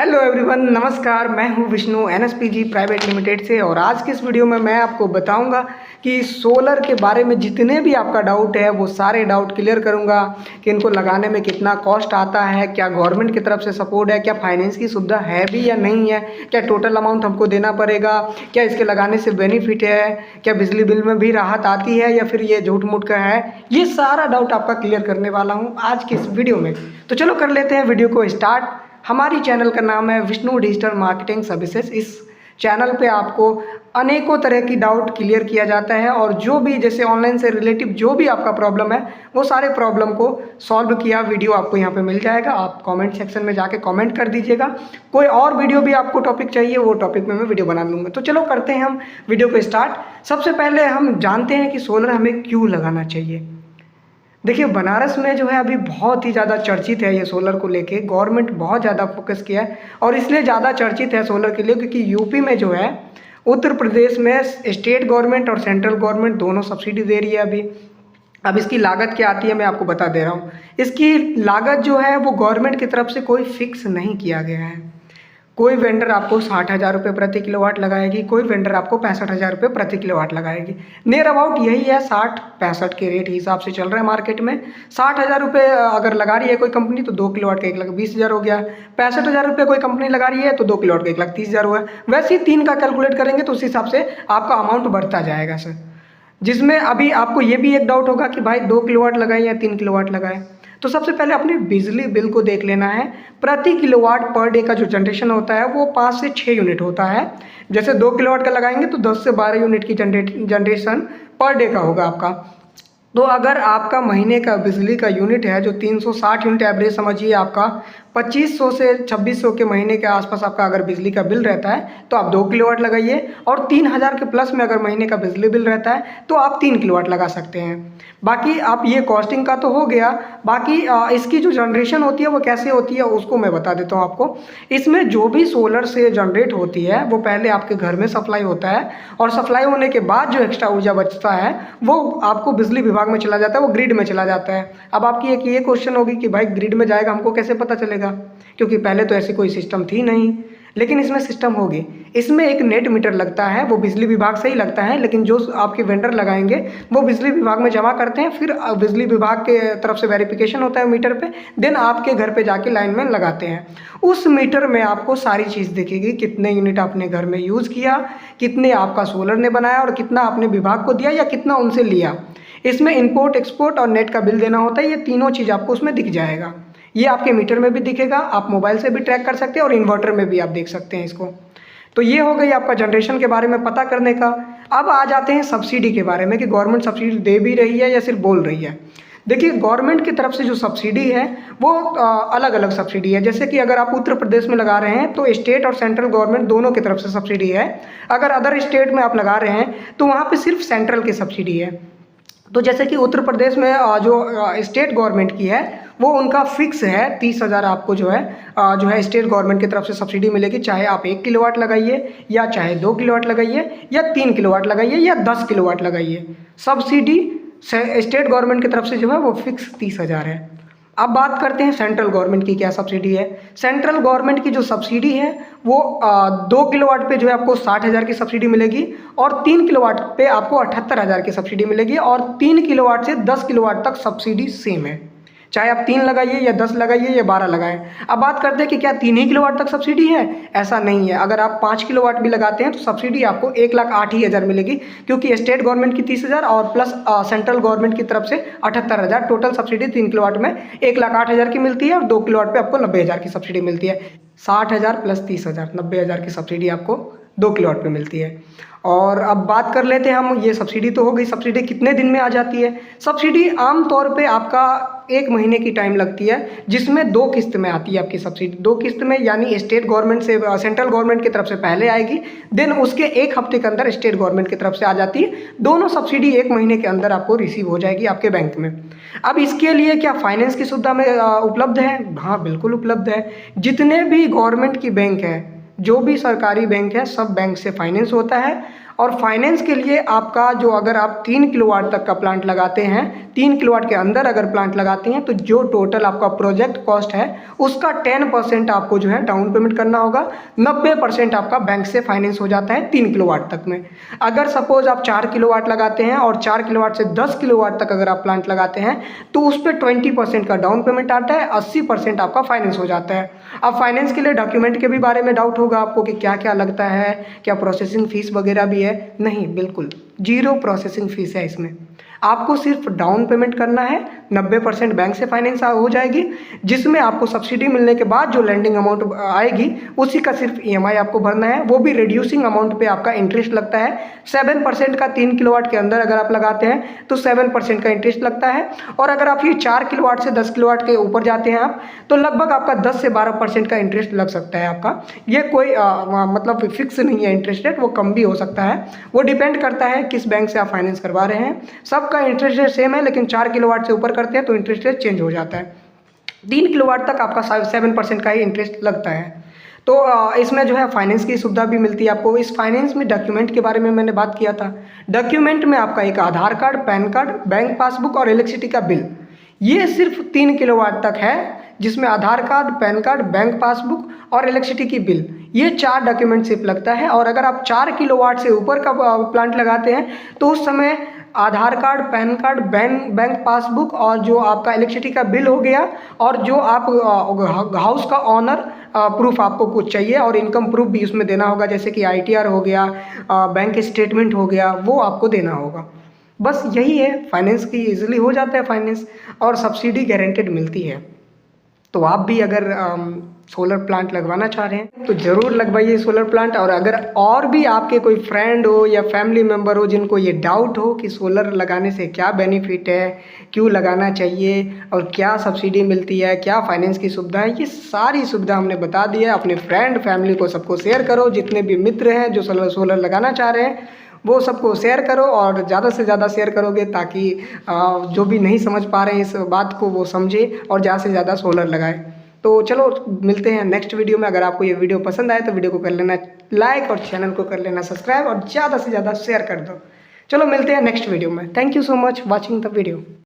Hello everyone, नमस्कार। मैं हूं विष्णु एनएसपीजी प्राइवेट लिमिटेड से और आज की इस वीडियो में मैं आपको बताऊंगा कि सोलर के बारे में जितने भी आपका डाउट है वो सारे डाउट क्लियर करूंगा कि इनको लगाने में कितना कॉस्ट आता है, क्या गवर्नमेंट की तरफ से सपोर्ट है, क्या फाइनेंस की सुविधा है भी या नहीं है, क्या टोटल अमाउंट हमको देना पड़ेगा, क्या इसके लगाने से बेनिफिट है, क्या बिजली बिल में भी राहत आती है या फिर ये झूठ मूठ का है। ये सारा डाउट आपका क्लियर करने वाला हूँ आज की इस वीडियो में। तो चलो कर लेते हैं वीडियो को स्टार्ट। हमारी चैनल का नाम है विष्णु डिजिटल मार्केटिंग सर्विसेज। इस चैनल पे आपको अनेकों तरह की डाउट क्लियर किया जाता है और जो भी जैसे ऑनलाइन से रिलेटिव जो भी आपका प्रॉब्लम है वो सारे प्रॉब्लम को सॉल्व किया वीडियो आपको यहाँ पे मिल जाएगा। आप कमेंट सेक्शन में जाके कमेंट कर दीजिएगा। कोई और वीडियो भी आपको टॉपिक चाहिए वो टॉपिक में मैं वीडियो बना लूँगा। तो चलो करते हैं हम वीडियो को स्टार्ट। सबसे पहले हम जानते हैं कि सोलर हमें क्यों लगाना चाहिए। देखिए, बनारस में जो है अभी बहुत ही ज़्यादा चर्चित है ये सोलर को लेके। गवर्नमेंट बहुत ज़्यादा फोकस किया है और इसलिए ज़्यादा चर्चित है सोलर के लिए क्योंकि यूपी में जो है, उत्तर प्रदेश में स्टेट गवर्नमेंट और सेंट्रल गवर्नमेंट दोनों सब्सिडी दे रही है अभी। अब इसकी लागत क्या आती है मैं आपको बता दे रहा हूँ। इसकी लागत जो है वो गवर्नमेंट की तरफ से कोई फिक्स नहीं किया गया है। कोई वेंडर आपको 60,000 रुपये प्रति किलोवाट लगाएगी, कोई वेंडर आपको 65,000 रुपये प्रति किलोवाट लगाएगी। नियर अबाउट यही है, 60-65 के रेट हिसाब से चल रहा है मार्केट में। 60,000 रुपये अगर लगा रही है कोई कंपनी तो 2 किलोवाट का 1,20,000 हो गया। 65,000 रुपये कोई कंपनी लगा रही है तो 2 किलोवाट का 1,30,000 हुआ। वैसे ही 3 का कैलकुलेट करेंगे तो उस हिसाब से आपका अमाउंट बढ़ता जाएगा सर। जिसमें अभी आपको ये भी एक डाउट होगा कि भाई 2 किलोवाट लगाए या 3 किलोवाट लगाए। तो सबसे पहले अपने बिजली बिल को देख लेना है। प्रति किलोवाट पर डे का जो जनरेशन होता है वो 5 से 6 यूनिट होता है। जैसे 2 किलोवाट का लगाएंगे तो 10 से 12 यूनिट की जनरेशन पर डे का होगा आपका। तो अगर आपका महीने का बिजली का यूनिट है जो 360 यूनिट एवरेज समझिए आपका 2500 से 2600 के महीने के आसपास आपका अगर बिजली का बिल रहता है तो आप 2 किलोवाट लगाइए। और 3000 के प्लस में अगर महीने का बिजली बिल रहता है तो आप 3 किलोवाट लगा सकते हैं। बाकी आप ये कॉस्टिंग का तो हो गया। बाकी इसकी जो जनरेशन होती है वो कैसे होती है उसको मैं बता देता हूँ आपको। इसमें जो भी सोलर से जनरेट होती है वो पहले आपके घर में सप्लाई होता है और सप्लाई होने के बाद जो एक्स्ट्रा ऊर्जा बचता है वो आपको बिजली विभाग में चला जाता है, वो ग्रिड में चला जाता है। अब आपकी एक ये क्वेश्चन होगी कि भाई ग्रिड में जाएगा हमको कैसे पता चलेगा, क्योंकि पहले तो ऐसी कोई सिस्टम थी नहीं। लेकिन इसमें सिस्टम होगी। इसमें एक नेट मीटर लगता है, वो बिजली विभाग से ही लगता है, लेकिन जो आपके वेंडर लगाएंगे वो बिजली विभाग में जमा करते हैं। फिर बिजली विभाग के तरफ से वेरिफिकेशन होता है मीटर पे, देन आपके घर पे जाके लाइन में लगाते हैं। उस मीटर में आपको सारी चीज़ दिखेगी, कितने यूनिट आपने घर में यूज़ किया, कितने आपका सोलर ने बनाया और कितना आपने विभाग को दिया या कितना उनसे लिया। इसमें इंपोर्ट एक्सपोर्ट और नेट का बिल देना होता है। ये तीनों चीज़ आपको उसमें दिख जाएगा। ये आपके मीटर में भी दिखेगा, आप मोबाइल से भी ट्रैक कर सकते हैं और इन्वर्टर में भी आप देख सकते हैं इसको। तो ये हो गई आपका जनरेशन के बारे में पता करने का। अब आ जाते हैं सब्सिडी के बारे में कि गवर्नमेंट सब्सिडी दे भी रही है या सिर्फ बोल रही है। देखिए, गवर्नमेंट की तरफ से जो सब्सिडी है वो अलग अलग सब्सिडी है। जैसे कि अगर आप उत्तर प्रदेश में लगा रहे हैं तो स्टेट और सेंट्रल गवर्नमेंट दोनों की तरफ से सब्सिडी है। अगर अदर स्टेट में आप लगा रहे हैं तो वहाँ पे सिर्फ सेंट्रल की सब्सिडी है। तो जैसे कि उत्तर प्रदेश में जो स्टेट गवर्नमेंट की है वो उनका फिक्स है 30,000 आपको जो है स्टेट गवर्नमेंट की तरफ से सब्सिडी मिलेगी। चाहे आप 1 किलोवाट लगाइए या चाहे 2 किलोवाट लगाइए या 3 किलोवाट लगाइए या 10 किलोवाट लगाइए, सब्सिडी स्टेट गवर्नमेंट की तरफ से जो है वो फिक्स 30,000 है। अब बात करते हैं सेंट्रल गवर्नमेंट की क्या सब्सिडी है। सेंट्रल गवर्नमेंट की जो सब्सिडी है वो 2 किलोवाट पे जो है आपको 60,000 की सब्सिडी मिलेगी और 3 किलोवाट पे आपको 78,000 की सब्सिडी मिलेगी और 3 किलोवाट से 10 किलोवाट तक सब्सिडी सेम है। चाहे आप 3 लगाइए या 10 लगाइए या 12 लगाएं। अब बात करते हैं कि क्या 3 ही किलोवाट तक सब्सिडी है। ऐसा नहीं है। अगर आप 5 किलोवाट भी लगाते हैं तो सब्सिडी आपको 1,08,000 मिलेगी, क्योंकि स्टेट गवर्नमेंट की 30,000 और प्लस सेंट्रल गवर्नमेंट की तरफ से 78,000, टोटल सब्सिडी 3 किलोवाट में 1,08,000 की मिलती है और 2 किलोवाट पे आपको 90,000 की सब्सिडी मिलती है। 60,000 प्लस 30,000, 90,000 की सब्सिडी आपको 2 किलोवाट पे मिलती है। और अब बात कर लेते हैं हम, ये सब्सिडी तो हो गई। सब्सिडी कितने दिन में आ जाती है। सब्सिडी आमतौर पे आपका 1 महीने की टाइम लगती है, जिसमें 2 किस्त में आती है आपकी सब्सिडी। 2 किस्त में, यानी स्टेट गवर्नमेंट से सेंट्रल गवर्नमेंट की तरफ से पहले आएगी, देन उसके 1 हफ्ते के अंदर स्टेट गवर्नमेंट की तरफ से आ जाती है। दोनों सब्सिडी 1 महीने के अंदर आपको रिसीव हो जाएगी आपके बैंक में। अब इसके लिए क्या फाइनेंस की सुविधा में उपलब्ध है? हाँ, बिल्कुल उपलब्ध है। जितने भी गवर्नमेंट की बैंक है, जो भी सरकारी बैंक है, सब बैंक से फाइनेंस होता है और फाइनेंस के लिए आपका जो अगर आप 3 किलोवाट तक का प्लांट लगाते हैं, 3 किलोवाट के अंदर अगर प्लांट लगाते हैं तो जो टोटल आपका प्रोजेक्ट कॉस्ट है उसका 10% आपको जो है डाउन पेमेंट करना होगा। 90% आपका बैंक से फाइनेंस हो जाता है 3 किलोवाट तक में। अगर सपोज आप 4 किलोवाट लगाते हैं और 4 किलोवाट से 10 किलोवाट तक अगर आप प्लांट लगाते हैं तो उस पर 20% का डाउन पेमेंट आता है, 80% आपका फाइनेंस हो जाता है। अब फाइनेंस के लिए डॉक्यूमेंट के भी बारे में डाउट होगा आपको कि क्या क्या लगता है, क्या प्रोसेसिंग फीस वगैरह भी है। नहीं, बिल्कुल 0 प्रोसेसिंग फीस है इसमें। आपको सिर्फ डाउन पेमेंट करना है, 90% बैंक से फाइनेंस हो जाएगी, जिसमें आपको सब्सिडी मिलने के बाद जो लैंडिंग अमाउंट आएगी उसी का सिर्फ EMI आपको भरना है। वो भी रिड्यूसिंग अमाउंट पे आपका इंटरेस्ट लगता है 7% का। 3 किलोवाट के अंदर अगर आप लगाते हैं तो 7% का इंटरेस्ट लगता है। और अगर आप ये 4 किलोवाट से 10 किलोवाट के ऊपर जाते हैं आप तो लगभग आपका 10 से 12% का इंटरेस्ट लग सकता है आपका। ये कोई मतलब फिक्स नहीं है इंटरेस्ट रेट, वो कम भी हो सकता है। वो डिपेंड करता है किस बैंक से आप फाइनेंस करवा रहे हैं। सबका इंटरेस्ट रेट सेम है, लेकिन 4 किलोवाट से ऊपर करते हैं तो इंटरेस्ट रेट चेंज हो जाता है। 3 किलोवाट तक आपका 7% का ही इंटरेस्ट लगता है। तो इसमें जो है फाइनेंस की सुविधा भी मिलती है आपको। इस फाइनेंस में डॉक्यूमेंट के बारे में मैंने बात किया था। डॉक्यूमेंट में आपका एक Aadhaar card, PAN card, bank passbook और इलेक्ट्रिसिटी का बिल, ये सिर्फ 3 किलोवाट तक है, जिसमें Aadhaar card, PAN card, bank passbook और इलेक्ट्रिसिटी की बिल, ये 4 डॉक्यूमेंट सिर्फ लगता है। और अगर आप 4 किलोवाट से ऊपर का प्लांट लगाते हैं तो उस समय Aadhaar card, PAN card, bank passbook और जो आपका इलेक्ट्रिसिटी का बिल हो गया और जो आप हाउस का ऑनर प्रूफ आपको कुछ चाहिए और इनकम प्रूफ भी उसमें देना होगा, जैसे कि ITR हो गया, बैंक स्टेटमेंट हो गया, वो आपको देना होगा। बस यही है, फाइनेंस की इजीली हो जाता है फाइनेंस और सब्सिडी गारंटेड मिलती है। तो आप भी अगर सोलर प्लांट लगवाना चाह रहे हैं तो ज़रूर लगवाइए सोलर प्लांट। और अगर और भी आपके कोई फ्रेंड हो या फैमिली मेम्बर हो जिनको ये डाउट हो कि सोलर लगाने से क्या बेनिफिट है, क्यों लगाना चाहिए और क्या सब्सिडी मिलती है, क्या फाइनेंस की सुविधा है, ये सारी सुविधा हमने बता दी है। अपने फ्रेंड फैमिली को सबको शेयर करो, जितने भी मित्र हैं जो सोलर लगाना चाह रहे हैं वो सबको शेयर करो और ज़्यादा से ज़्यादा शेयर करोगे ताकि जो भी नहीं समझ पा रहे हैं इस बात को वो समझे और ज़्यादा से ज़्यादा सोलर लगाए। तो चलो मिलते हैं नेक्स्ट वीडियो में। अगर आपको ये वीडियो पसंद आए तो वीडियो को कर लेना लाइक और चैनल को कर लेना सब्सक्राइब और ज़्यादा से ज़्यादा शेयर कर दो। चलो मिलते हैं नेक्स्ट वीडियो में। Thank you so much watching the video.